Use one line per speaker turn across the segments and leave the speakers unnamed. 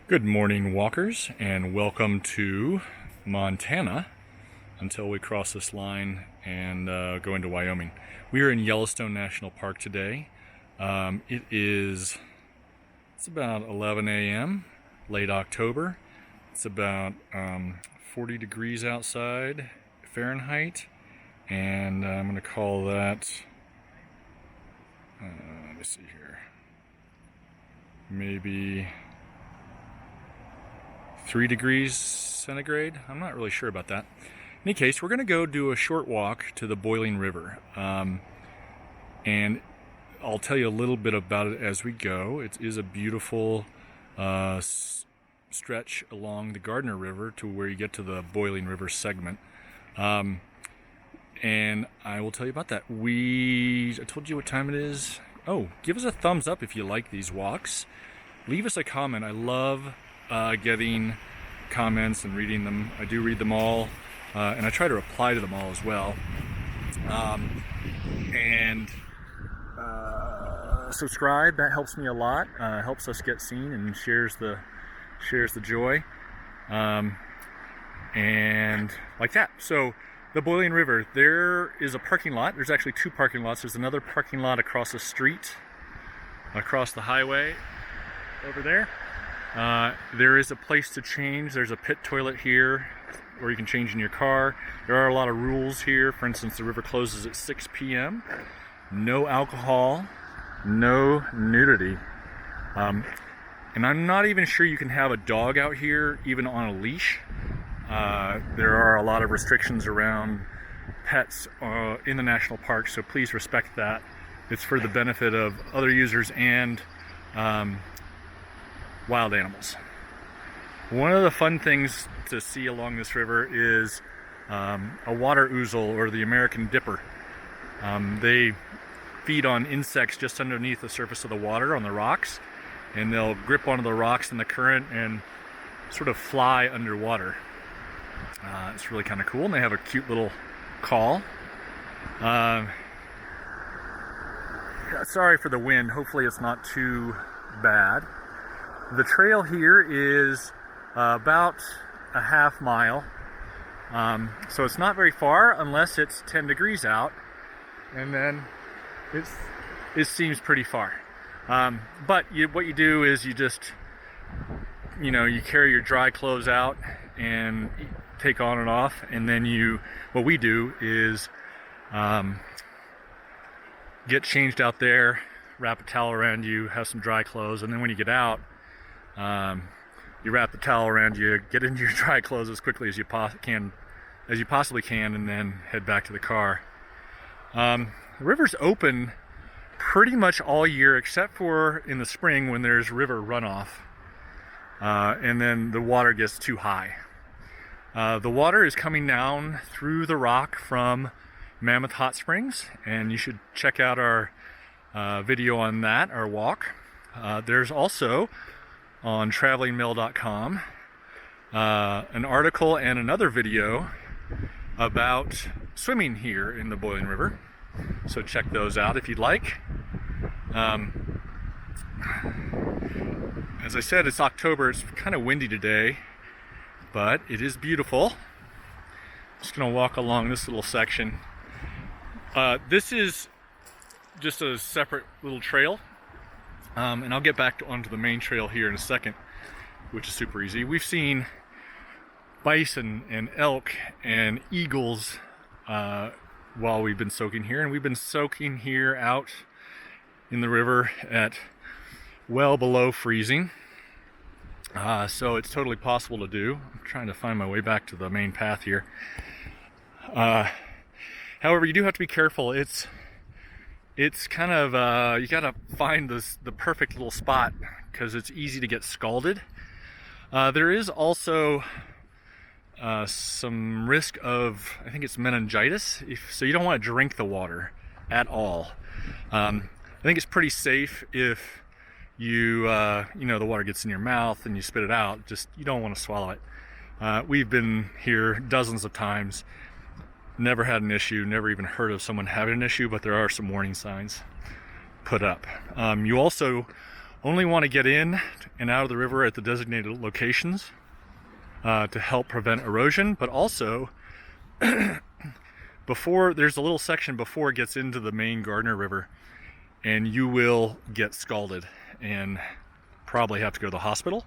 Good morning, walkers, and welcome to Montana until we cross this line and go into Wyoming. We are in Yellowstone National Park today. It's about 11 a.m., late October. It's about 40 degrees outside Fahrenheit, and I'm going to call that, let me see here, maybe 3 degrees centigrade. I'm not really sure about that. In any case, we're going to go do a short walk to the boiling river. And I'll tell you a little bit about it as we go. It is a beautiful stretch along the Gardner River to where you get to the boiling river segment. And I will tell you about that. I told you what time it is. Oh, give us a thumbs up if you like these walks. Leave us a comment. I love getting comments and reading them. I do read them all, and I try to reply to them all as well. And subscribe, that helps me a lot. Helps us get seen and shares the joy. And like that. So the boiling river, there is a parking lot. There's actually two parking lots. There's another parking lot across the street, across the highway over there. There is a place to change. There's a pit toilet here where you can change in your car. There are a lot of rules here. For instance, the river closes at 6 p.m. No alcohol, no nudity. And I'm not even sure you can have a dog out here, even on a leash. There are a lot of restrictions around pets in the national park, so please respect that. It's for the benefit of other users and wild animals. One of the fun things to see along this river is a water ouzel, or the American dipper. They feed on insects just underneath the surface of the water on the rocks, and they'll grip onto the rocks in the current and sort of fly underwater. It's really kind of cool, and they have a cute little call. Sorry for the wind. Hopefully it's not too bad. The trail here is about a half mile, so it's not very far unless it's 10 degrees out, and then it seems pretty far. But what you do is you just, you carry your dry clothes out and take on and off, and then what we do is get changed out there, wrap a towel around you, have some dry clothes, and then when you get out, you wrap the towel around you, get into your dry clothes as quickly as you possibly can, and then head back to the car. The river's open pretty much all year except for in the spring when there's river runoff, and then the water gets too high. The water is coming down through the rock from Mammoth hot springs, and you should check out our video on that, our walk. There's also on travelingmill.com an article and another video about swimming here in the boiling river, so check those out if you'd like. As I said, it's October. It's kind of windy today, but it is beautiful. Just gonna walk along this little section. This is just a separate little trail. And I'll get back onto the main trail here in a second, which is super easy. We've seen bison and elk and eagles while we've been soaking here, and we've been soaking here out in the river at well below freezing. So it's totally possible to do. I'm trying to find my way back to the main path here. However, you do have to be careful. It's kind of, you gotta find the perfect little spot because it's easy to get scalded. There is also some risk of, I think it's meningitis, so you don't want to drink the water at all. I think it's pretty safe if the water gets in your mouth and you spit it out. You don't want to swallow it. We've been here dozens of times. Never had an issue, never even heard of someone having an issue, but there are some warning signs put up. You also Only want to get in and out of the river at the designated locations to help prevent erosion, but also there's a little section before it gets into the main Gardner River, and you will get scalded and probably have to go to the hospital,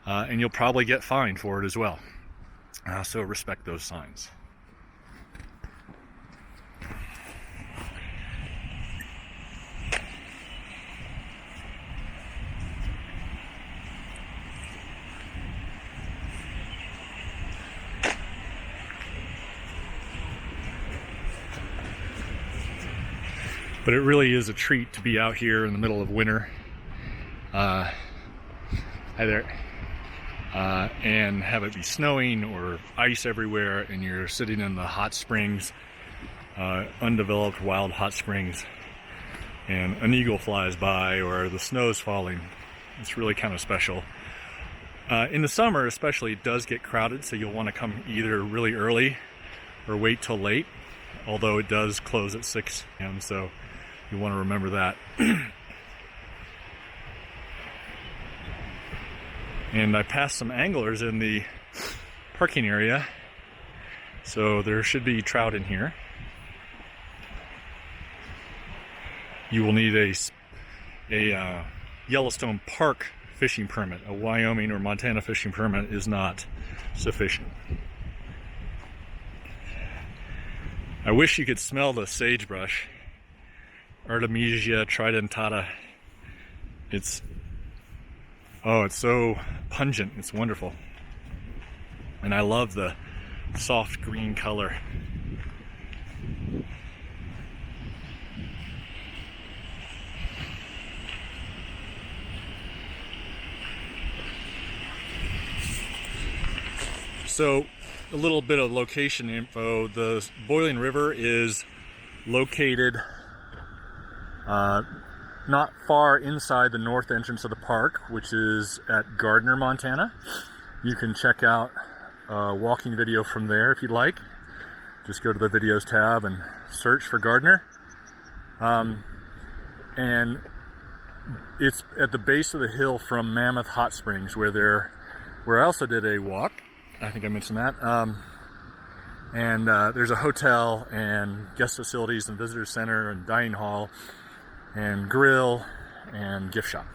and you'll probably get fined for it as well. So respect those signs. But it really is a treat to be out here in the middle of winter. Hi there. And have it be snowing or ice everywhere, and you're sitting in the hot springs, undeveloped wild hot springs, and an eagle flies by or the snow's falling. It's really kind of special. In the summer especially, it does get crowded, so you'll want to come either really early or wait till late, although it does close at 6 p.m. so you want to remember that. And I passed some anglers in the parking area, so there should be trout in here. You will need a Yellowstone Park fishing permit. A Wyoming or Montana fishing permit is not sufficient. I wish you could smell the sagebrush. Artemisia tridentata. It's so pungent. It's wonderful. And I love the soft green color. So, a little bit of location info. The Boiling River is located not far inside the north entrance of the park, which is at Gardner, Montana. You can check out a walking video from there if you'd like. Just go to the videos tab and search for Gardner. And it's at the base of the hill from Mammoth Hot Springs, where I also did a walk. I think I mentioned that. And there's a hotel and guest facilities and visitor center and dining hall and grill and gift shop.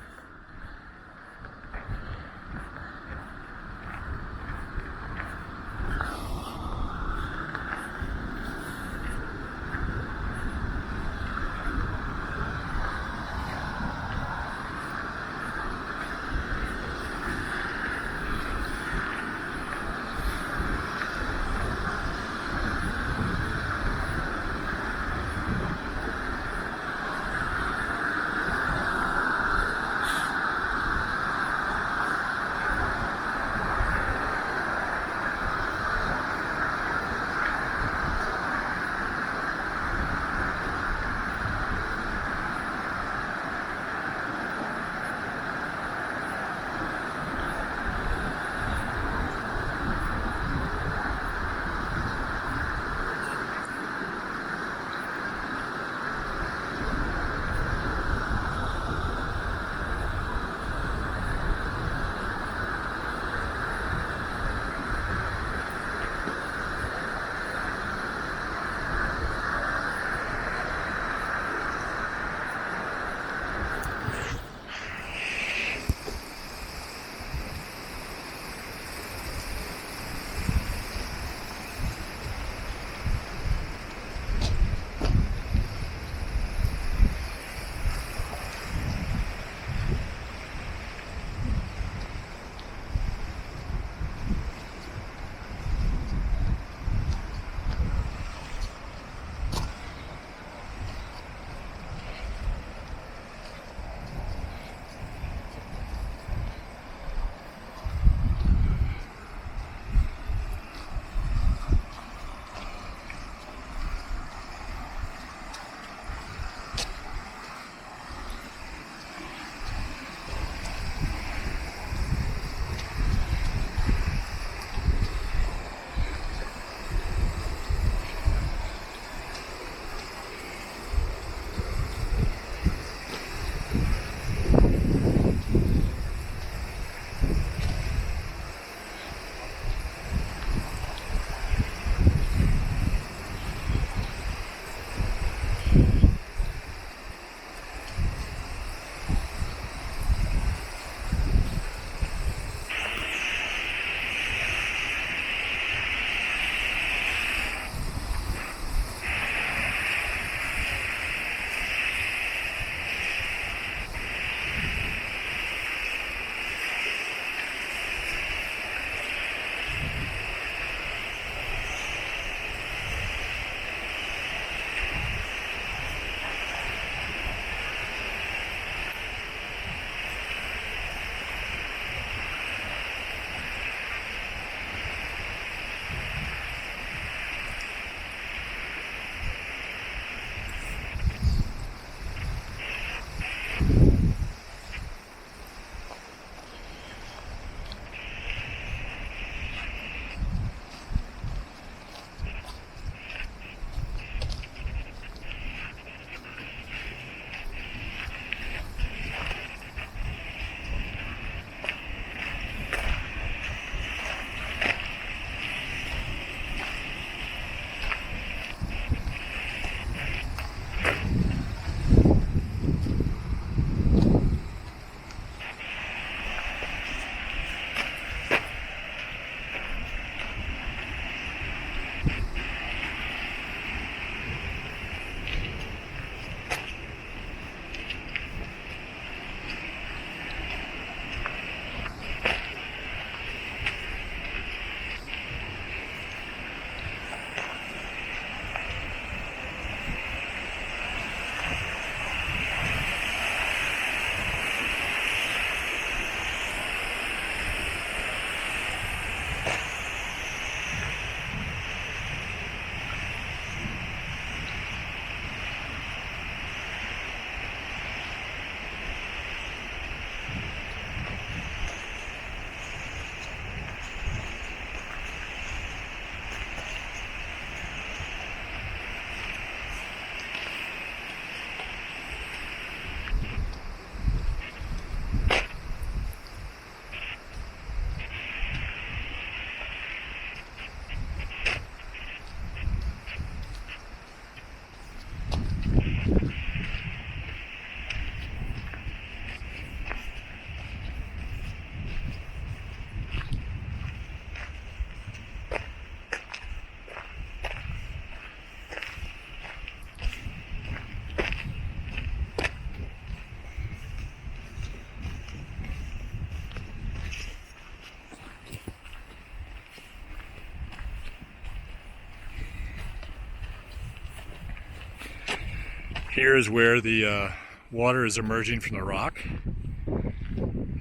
Here is where the water is emerging from the rock.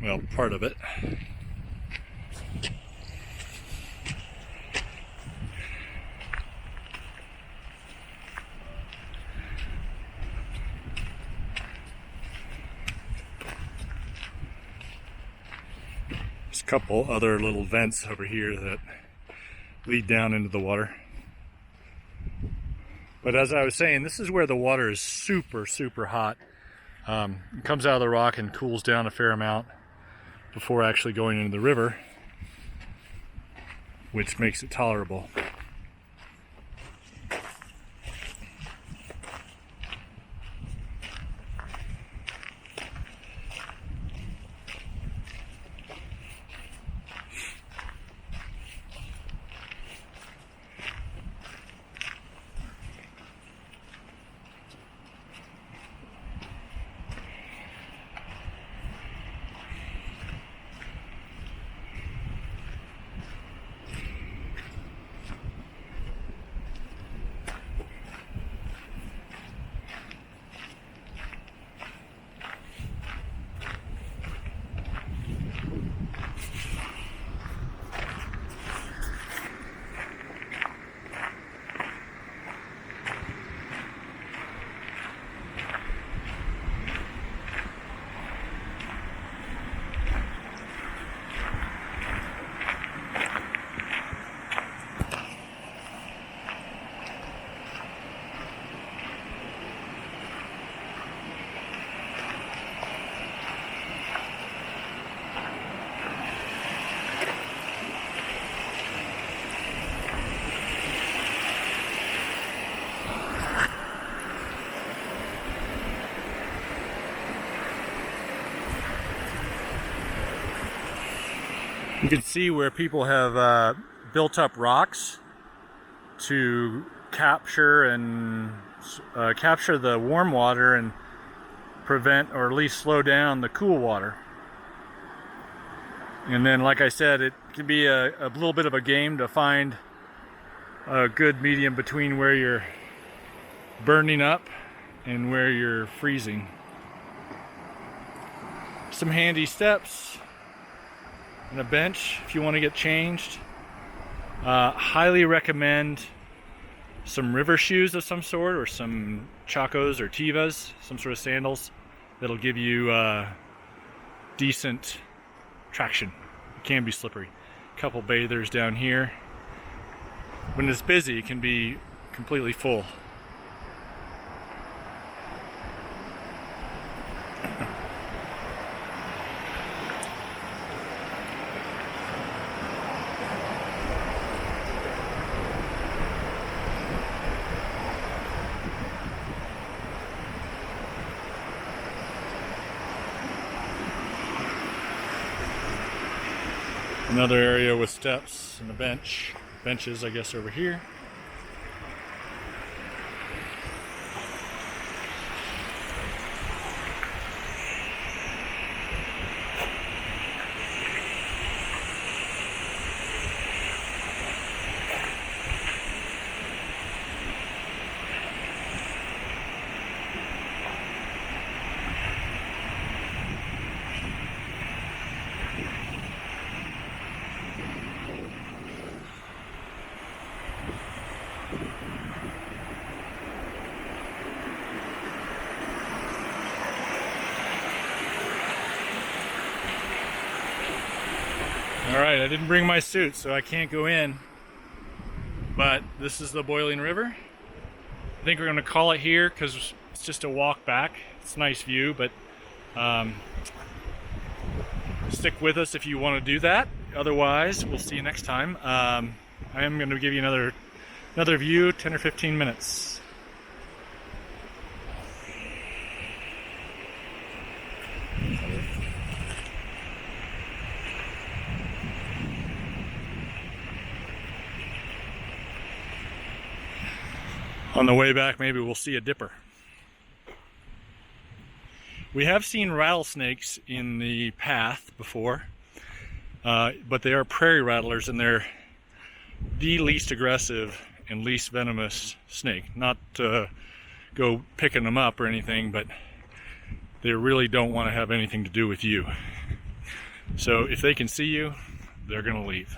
Well, part of it. There's a couple other little vents over here that lead down into the water. But as I was saying, this is where the water is super, super hot. It comes out of the rock and cools down a fair amount before actually going into the river, which makes it tolerable. You can see where people have built up rocks to capture the warm water and prevent, or at least slow down, the cool water. And then, like I said, it can be a little bit of a game to find a good medium between where you're burning up and where you're freezing. Some handy steps and a bench if you want to get changed. Highly recommend some river shoes of some sort, or some Chacos or Tevas, some sort of sandals that'll give you decent traction. It can be slippery. A couple bathers down here. When it's busy, it can be completely full. Another area with steps and a benches, I guess, over here. Alright, I didn't bring my suit, so I can't go in, but this is the boiling river. I think we're going to call it here because it's just a walk back. It's a nice view, but stick with us if you want to do that. Otherwise, we'll see you next time. I am going to give you another view, 10 or 15 minutes. On the way back, maybe we'll see a dipper. We have seen rattlesnakes in the path before, but they are prairie rattlers, and they're the least aggressive and least venomous snake. Not go picking them up or anything, but they really don't want to have anything to do with you. So if they can see you, they're going to leave.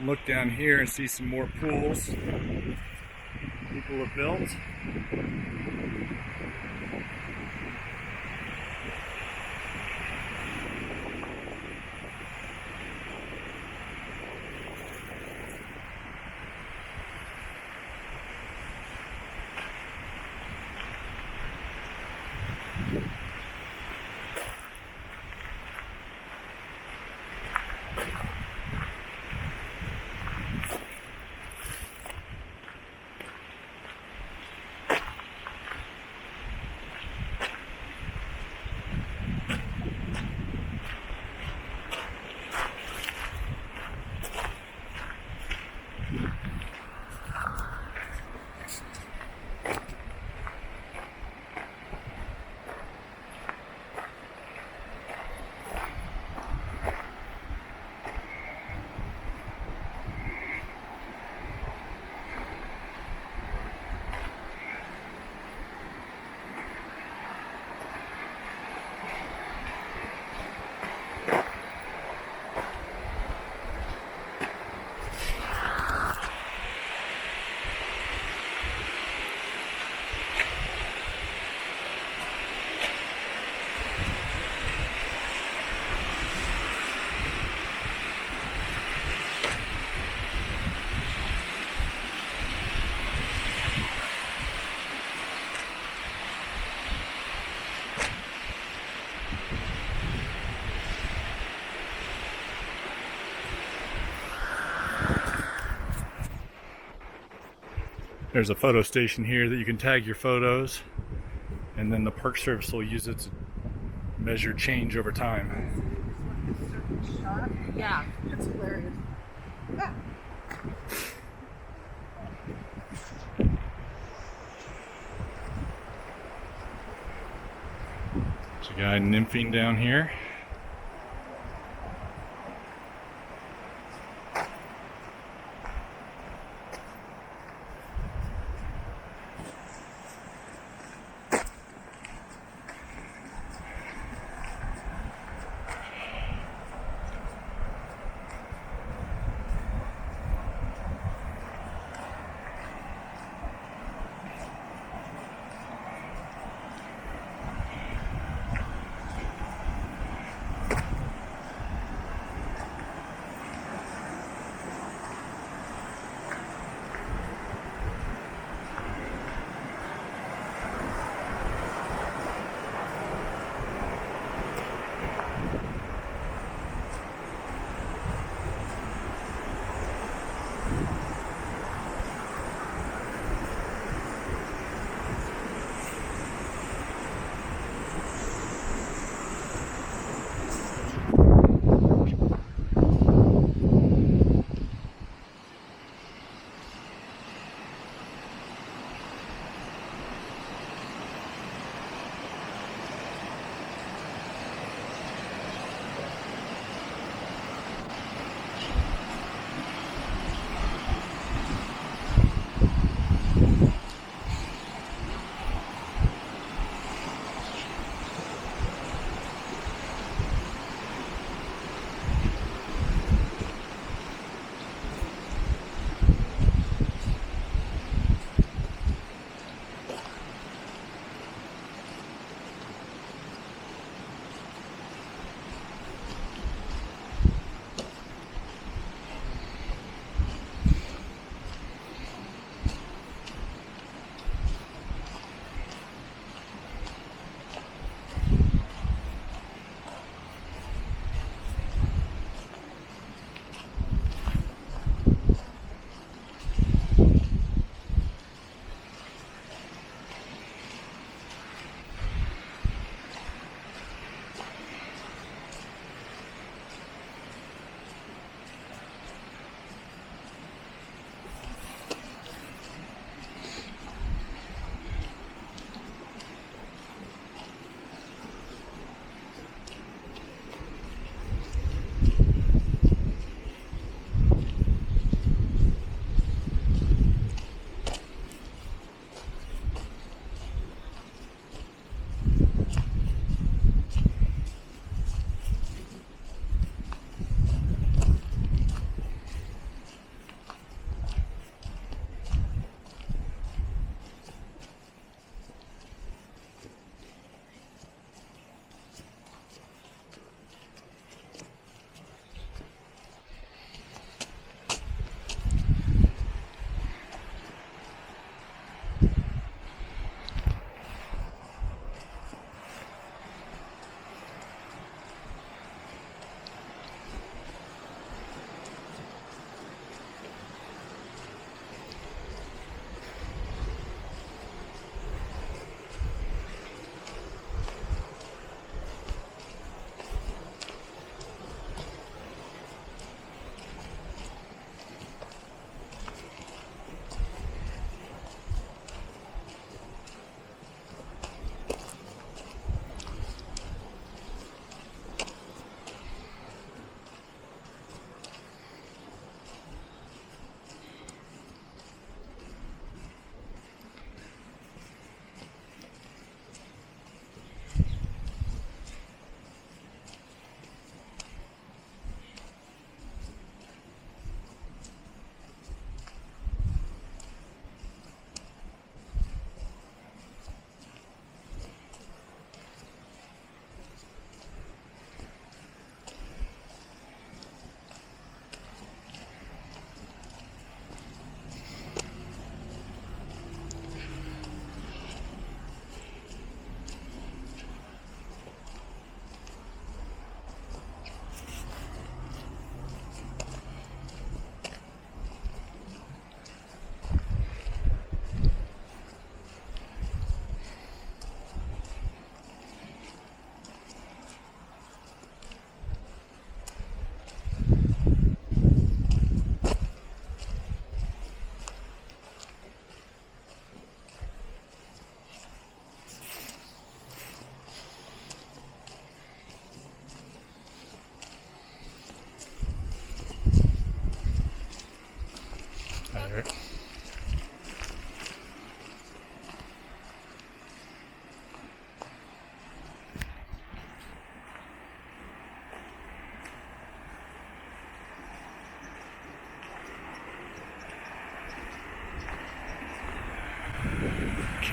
Look down here and see some more pools people have built. There's a photo station here that you can tag your photos, and then the Park Service will use it to measure change over time.
Yeah, it's hilarious. Ah.
There's a guy nymphing down here.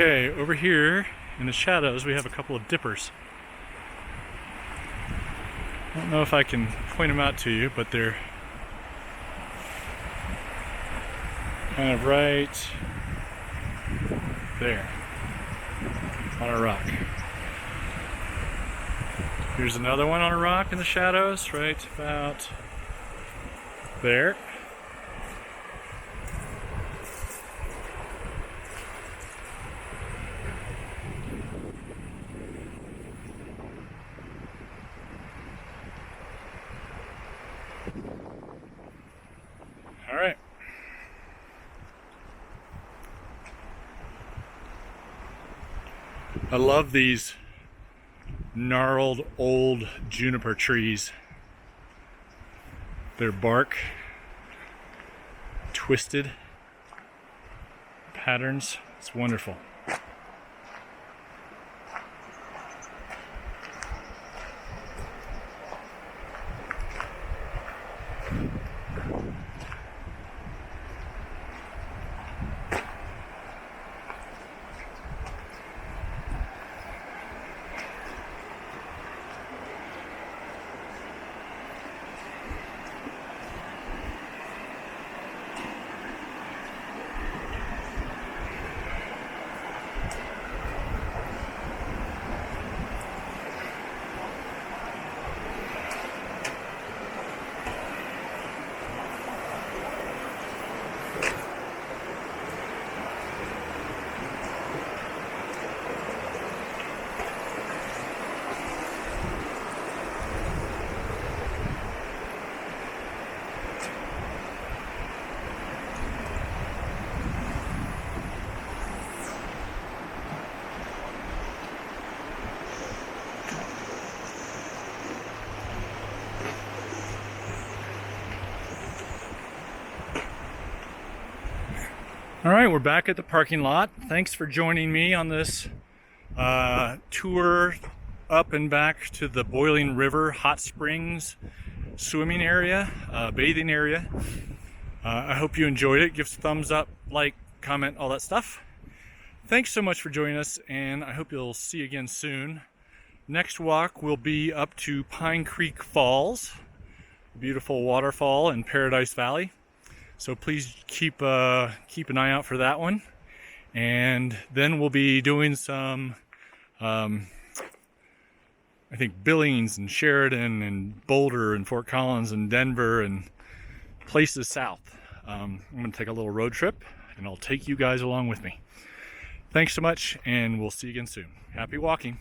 Okay, over here in the shadows we have a couple of dippers. I don't know if I can point them out to you, but they're kind of right there on a rock. Here's another one on a rock in the shadows, right about there. All right. I love these gnarled old juniper trees. Their bark twisted patterns. It's wonderful. All right, we're back at the parking lot. Thanks for joining me on this tour up and back to the Boiling River hot springs swimming area, bathing area. I hope you enjoyed it. Give us a thumbs up, like, comment, all that stuff. Thanks so much for joining us, and I hope you'll see you again soon. Next walk will be up to Pine Creek Falls, a beautiful waterfall in Paradise Valley. So please keep an eye out for that one. And then we'll be doing some, I think Billings and Sheridan and Boulder and Fort Collins and Denver and places south. I'm going to take a little road trip and I'll take you guys along with me. Thanks so much, and we'll see you again soon. Happy walking.